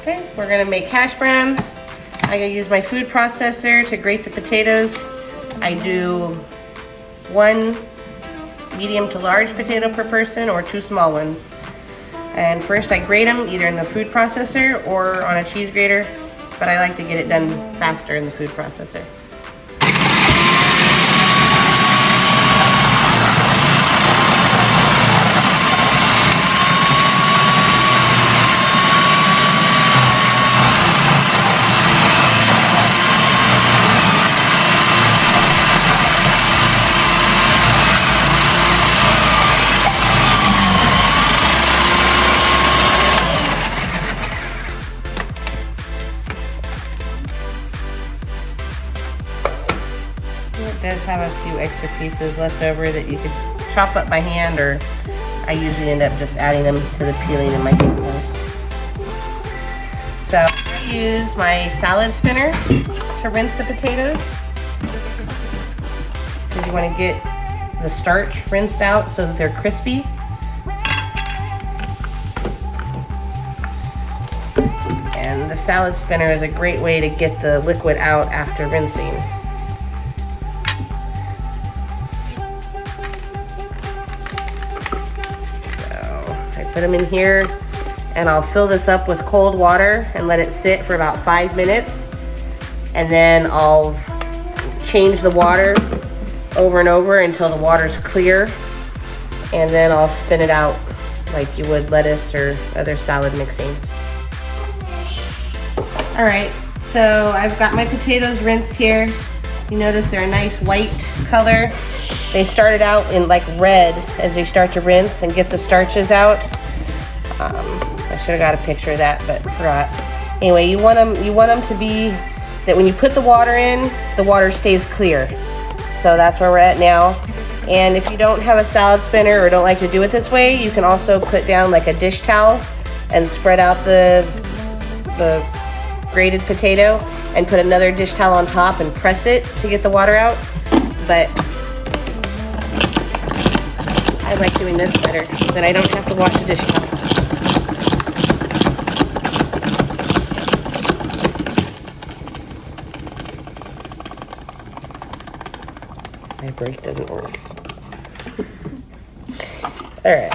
Okay, we're gonna make hash browns. I'm gonna use my food processor to grate the potatoes. I do 1 medium to large potato per person or 2 small ones. And first I grate them either in the food processor or on a cheese grater, but I like to get it done faster in the food processor. It does have a few extra pieces left over that you could chop up by hand, or I usually end up just adding them to the peeling in my cake bowl. So I use my salad spinner to rinse the potatoes, because you want to get the starch rinsed out so that they're crispy. And the salad spinner is a great way to get the liquid out after rinsing. Put them in here, and I'll fill this up with cold water and let it sit for about 5 minutes, and then I'll change the water over and over until the water's clear, and then I'll spin it out like you would lettuce or other salad mixings. Alright, so I've got my potatoes rinsed here. You notice they're a nice white color. They started out in like red as they start to rinse and get the starches out. I should have got a picture of that, but forgot. Anyway, you want them to be that when you put the water in, the water stays clear. So that's where we're at now. And if you don't have a salad spinner or don't like to do it this way, you can also put down like a dish towel and spread out the grated potato and put another dish towel on top and press it to get the water out. But I like doing this better, then I don't have to wash the dish towel. My brake doesn't work. Alright,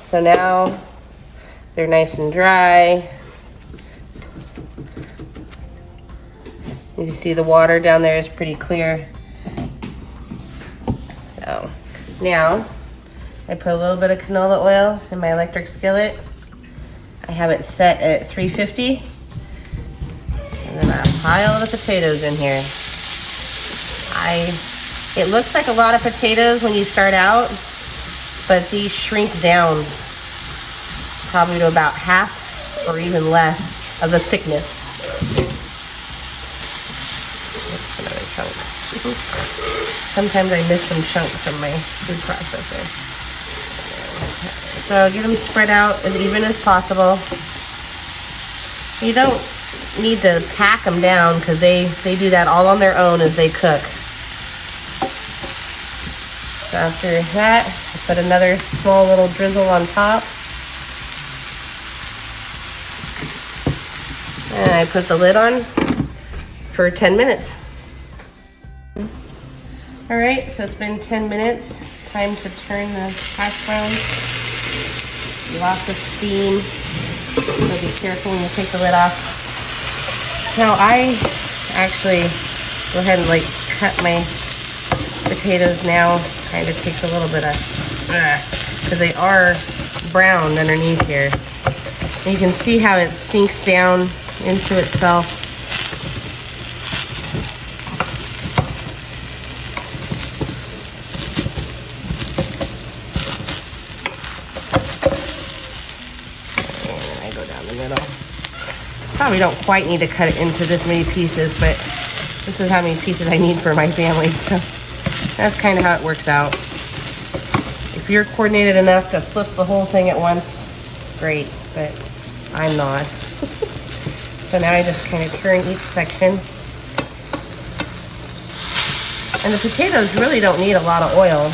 so now they're nice and dry. You can see the water down there is pretty clear. So now I put a little bit of canola oil in my electric skillet. I have it set at 350. And then I pile the potatoes in here. It looks like a lot of potatoes when you start out, but these shrink down probably to about half or even less of the thickness. That's another chunk. Sometimes I miss some chunks from my food processor. So get them spread out as even as possible. You don't need to pack them down because they do that all on their own as they cook. So after that, I put another small little drizzle on top. And I put the lid on for 10 minutes. All right, so it's been 10 minutes. Time to turn the hash browns. Lots of steam. So be careful when you take the lid off. Now I actually go ahead and like cut my potatoes now. Kind of takes a little bit of, because they are brown underneath here. And you can see how it sinks down into itself. And I go down the middle. Probably don't quite need to cut it into this many pieces, but this is how many pieces I need for my family. So that's kind of how it works out. If you're coordinated enough to flip the whole thing at once, great, but I'm not. So now I just kind of turn each section. And the potatoes really don't need a lot of oil.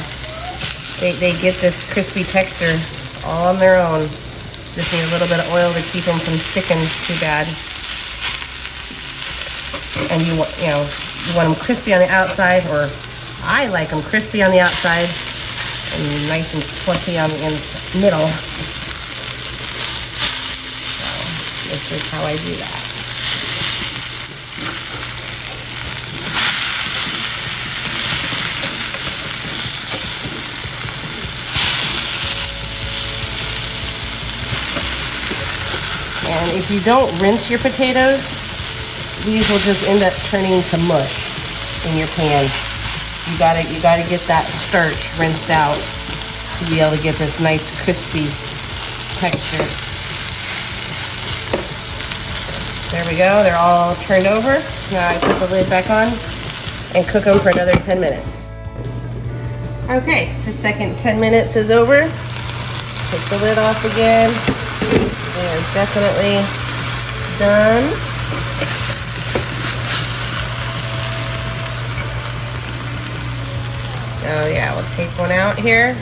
They get this crispy texture all on their own. Just need a little bit of oil to keep them from sticking too bad. And you want them crispy on the outside, or I like them crispy on the outside and nice and fluffy on the middle. So this is how I do that. And if you don't rinse your potatoes, these will just end up turning to mush in your pan. You gotta get that starch rinsed out to be able to get this nice crispy texture. There we go, they're all turned over. Now I put the lid back on and cook them for another 10 minutes. Okay, the second 10 minutes is over. Take the lid off again. They are definitely done. Oh yeah, we'll take one out here.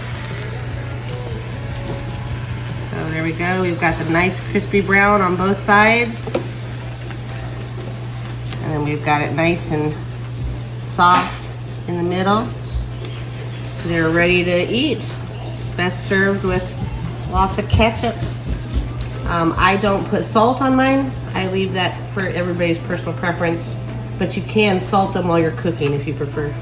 So there we go. We've got the nice crispy brown on both sides. And then we've got it nice and soft in the middle. They're ready to eat. Best served with lots of ketchup. I don't put salt on mine. I leave that for everybody's personal preference. But you can salt them while you're cooking if you prefer.